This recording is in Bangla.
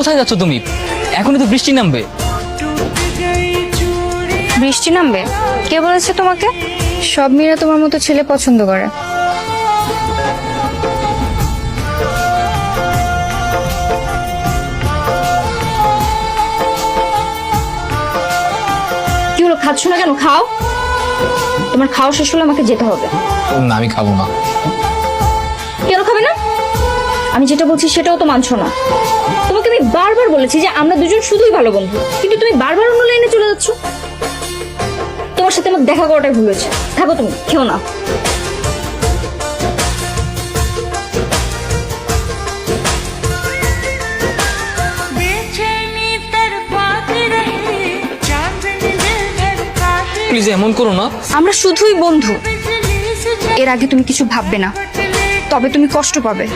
কোথায় যাচ্ছ তুমি? এখনই তো বৃষ্টি নামবে। বৃষ্টি নামবে? কে বলেছে তোমাকে? সব মেয়েরা তোমার মতো ছেলে পছন্দ করে। কি হলো, খাচ্ছ না কেন? খাও। তোমার খাওয়া শেষ হলে আমাকে যেতে হবে। না, আমি খাবো না। কেন খাবে না? আমি যেটা বলছি সেটাও তো মানছো না। তোমাকে আমি বারবার বলেছি যে আমরা দুজন শুধুই ভালো বন্ধু, কিন্তু তুমি বারবার অন্য লাইনে চলে যাচ্ছ। তোমার সাথে আমার দেখা করাটাই ভুল হয়েছে। থাকো, তুমি খেও না। প্লিজ এমন করো না। আমরা শুধুই বন্ধু। এর আগে তুমি কিছু ভাববে না, তবে তুমি কষ্ট পাবে।